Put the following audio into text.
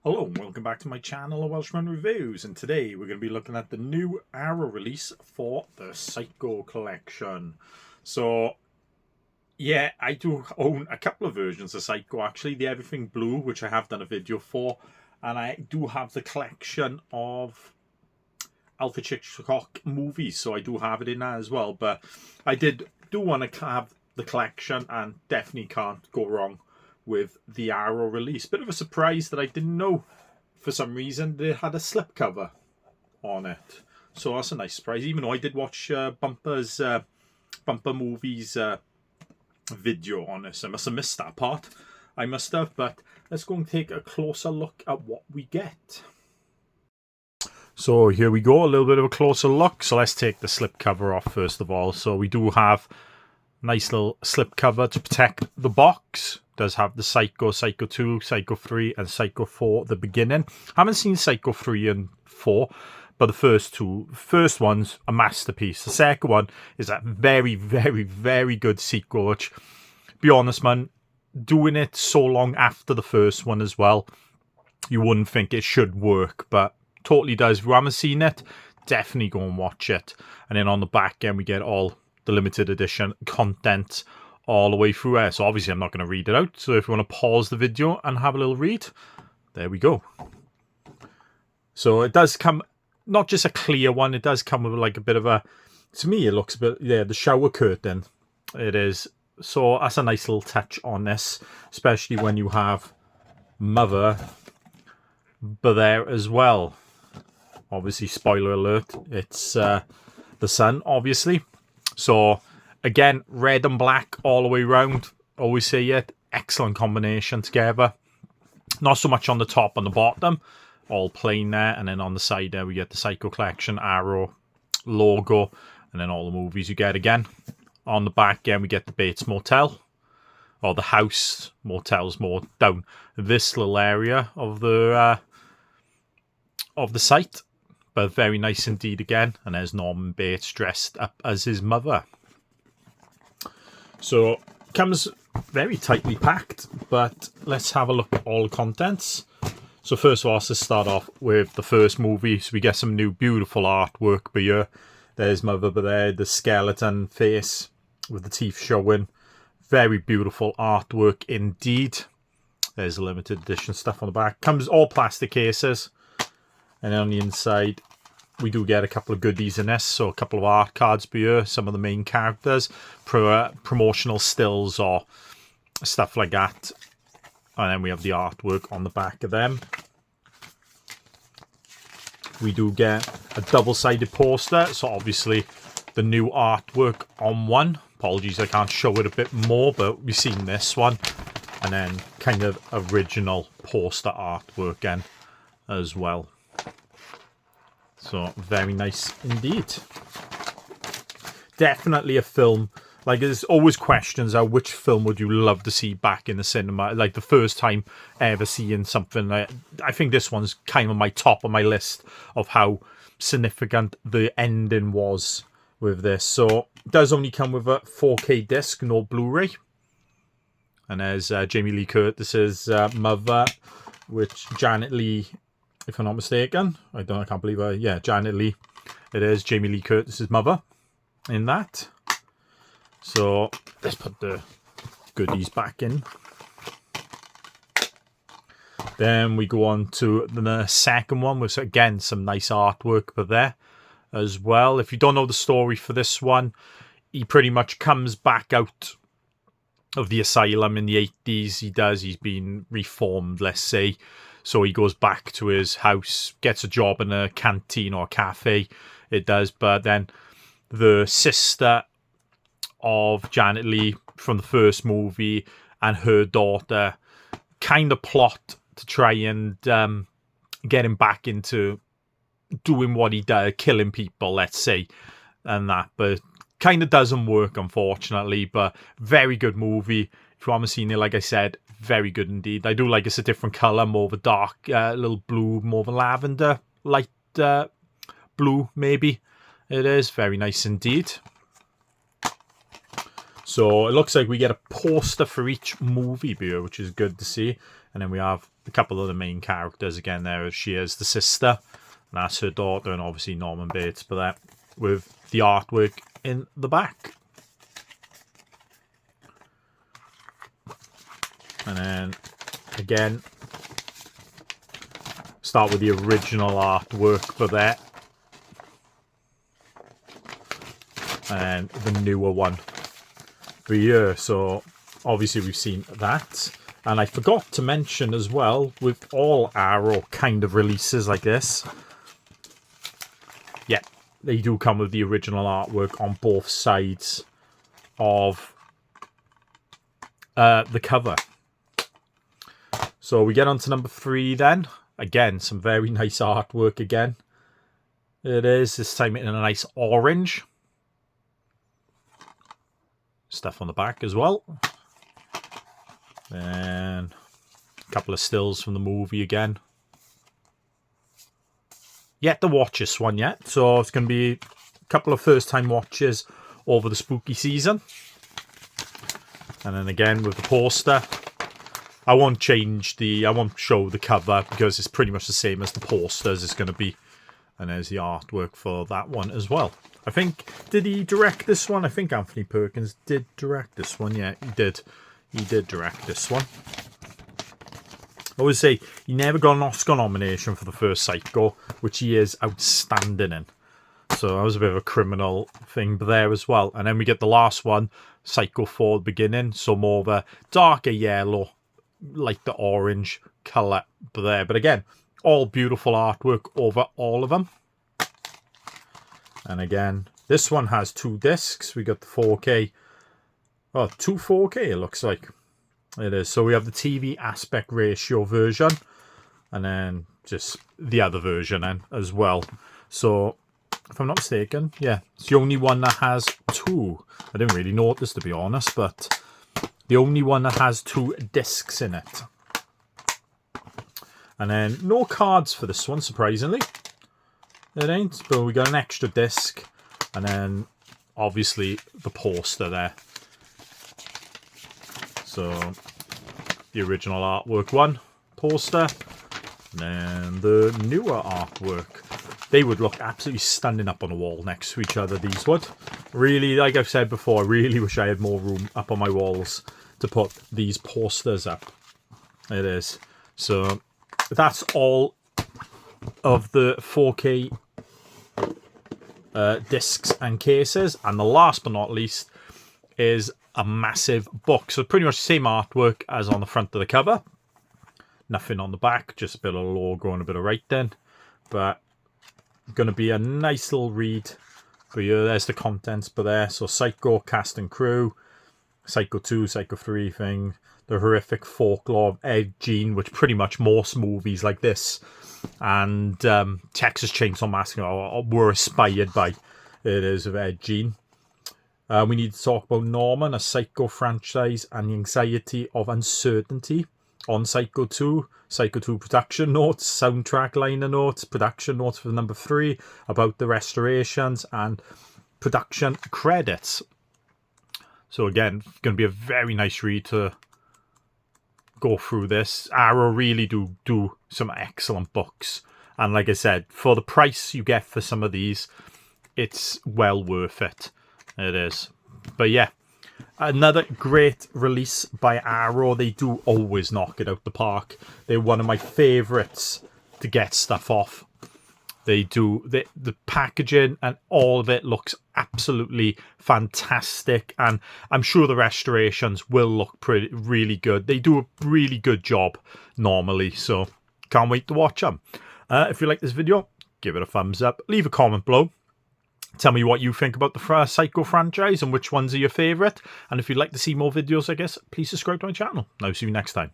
Hello and welcome back to my channel of Welshman Reviews, and today we're going to be looking at the new Arrow release for the Psycho collection. So yeah, I do own a couple of versions of Psycho actually, the Everything Blue, which I have done a video for, and I do have the collection of Alfred Hitchcock movies, so I do have it in that as well. But I do want to have the collection, and definitely can't go wrong with the Arrow release. Bit of a surprise that I didn't know for some reason they had a slipcover on it. So that's a nice surprise, even though I did watch Bumper Movies video on this. I must have missed that part. I must have, but let's go and take a closer look at what we get. So here we go, a little bit of a closer look. So let's take the slipcover off first of all. So we do have a nice little slipcover to protect the box. Does have the Psycho, Psycho 2, Psycho 3 and Psycho 4 at the beginning. I haven't seen Psycho 3 and 4, but the first one's a masterpiece. The second one is a very, very, very good sequel, which, be honest man, doing it so long after the first one as well, you wouldn't think it should work, but totally does. If you haven't seen it, definitely go and watch it. And then on the back end we get all the limited edition content all the way through there. So obviously I'm not going to read it out. So if you want to pause the video and have a little read, there we go. So it does come, not just a clear one, it does come with like a bit of a, to me it looks a bit, yeah, the shower curtain. It is. So that's a nice little touch on this, especially when you have Mother but there as well. Obviously, spoiler alert, it's the son, obviously. So again, red and black all the way around. Always say it. Excellent combination together. Not so much on the top, on the bottom. All plain there. And then on the side there, we get the Psycho Collection, Arrow, logo. And then all the movies you get again. On the back, again, we get the Bates Motel. Or the house. Motel's more down this little area of the site. But very nice indeed again. And there's Norman Bates dressed up as his mother. So, comes very tightly packed, but let's have a look at all the contents. So first of all, let's start off with the first movie. So we get some new beautiful artwork by here. There's Mother by there, the skeleton face with the teeth showing. Very beautiful artwork indeed. There's the limited edition stuff on the back. Comes all plastic cases. And then on the inside, we do get a couple of goodies in this, so a couple of art cards per year, some of the main characters, promotional stills or stuff like that. And then we have the artwork on the back of them. We do get a double-sided poster, so obviously the new artwork on one. Apologies, I can't show it a bit more, but we've seen this one. And then kind of original poster artwork again as well. So, very nice indeed. Definitely a film. Like, there's always questions of which film would you love to see back in the cinema. Like, the first time ever seeing something. I think this one's kind of my top of my list of how significant the ending was with this. So, it does only come with a 4K disc, no Blu-ray. And there's Jamie Lee Curtis's mother, which Janet Leigh, if I'm not mistaken. I can't believe her. Yeah, Janet Leigh. It is Jamie Lee Curtis's mother in that. So let's put the goodies back in. Then we go on to the second one with, again, some nice artwork but there as well. If you don't know the story for this one, he pretty much comes back out of the asylum in the 80s. He's been reformed, let's say. So he goes back to his house, gets a job in a canteen or a cafe. It does. But then the sister of Janet Leigh from the first movie and her daughter kind of plot to try and get him back into doing what he does, killing people, let's say, and that. But kind of doesn't work, unfortunately. But very good movie. If you haven't seen it, like I said, very good indeed. I do like it's a different colour, more of a dark, little blue, more of a lavender, light blue, maybe. It is very nice indeed. So it looks like we get a poster for each movie here, which is good to see. And then we have a couple of the main characters again there. She is the sister, and that's her daughter, and obviously Norman Bates, but that with the artwork in the back. And then again, start with the original artwork for that, and the newer one for here. So obviously we've seen that, and I forgot to mention as well, with all Arrow kind of releases like this, yeah, they do come with the original artwork on both sides of the cover. So we get on to number 3 then. Again, some very nice artwork again. It is, this time in a nice orange. Stuff on the back as well. And a couple of stills from the movie again. Yet to watch this one yet. So it's going to be a couple of first time watches over the spooky season. And then again with the poster. I won't show the cover because it's pretty much the same as the posters it's going to be. And there's the artwork for that one as well. I think, did he direct this one? I think Anthony Perkins did direct this one. Yeah, he did. He did direct this one. I always say he never got an Oscar nomination for the first Psycho, which he is outstanding in. So that was a bit of a criminal thing there as well. And then we get the last one, Psycho 4 beginning. So more of a darker yellow, like the orange colour there. But again, all beautiful artwork over all of them. And again, this one has 2 discs. We got the 4K. Oh, 2 4K it looks like. It is. So we have the TV aspect ratio version. And then just the other version then as well. So, if I'm not mistaken, yeah, it's the only one that has 2. I didn't really notice, to be honest, but the only one that has 2 discs in it. And then no cards for this one, surprisingly. It ain't, but we got an extra disc. And then obviously the poster there. So the original artwork one, poster. And then the newer artwork. They would look absolutely standing up on the wall next to each other, these would. Really, like I've said before, I really wish I had more room up on my walls to put these posters up. It is. So that's all of the 4K discs and cases. And the last but not least is a massive book. So pretty much the same artwork as on the front of the cover. Nothing on the back, just a bit of logo and a bit of writing. But going to be a nice little read for you. There's the contents for there. So Psycho, cast and crew. Psycho 2, Psycho 3 thing. The horrific folklore of Ed Gein, which pretty much most movies like this and Texas Chainsaw Massacre were inspired by. It is of Ed Gein. We need to talk about Norman, a Psycho franchise, and the anxiety of uncertainty on Psycho 2. Psycho 2 production notes, soundtrack liner notes, production notes for number 3, about the restorations, and production credits. So again, it's going to be a very nice read to go through this. Arrow really do some excellent books. And like I said, for the price you get for some of these, it's well worth it. It is. But yeah, another great release by Arrow. They do always knock it out the park. They're one of my favourites to get stuff off. They do. The packaging and all of it looks absolutely fantastic. And I'm sure the restorations will look really good. They do a really good job normally. So can't wait to watch them. If you like this video, give it a thumbs up. Leave a comment below. Tell me what you think about the Psycho franchise and which ones are your favourite. And if you'd like to see more videos, I guess, please subscribe to my channel. I'll see you next time.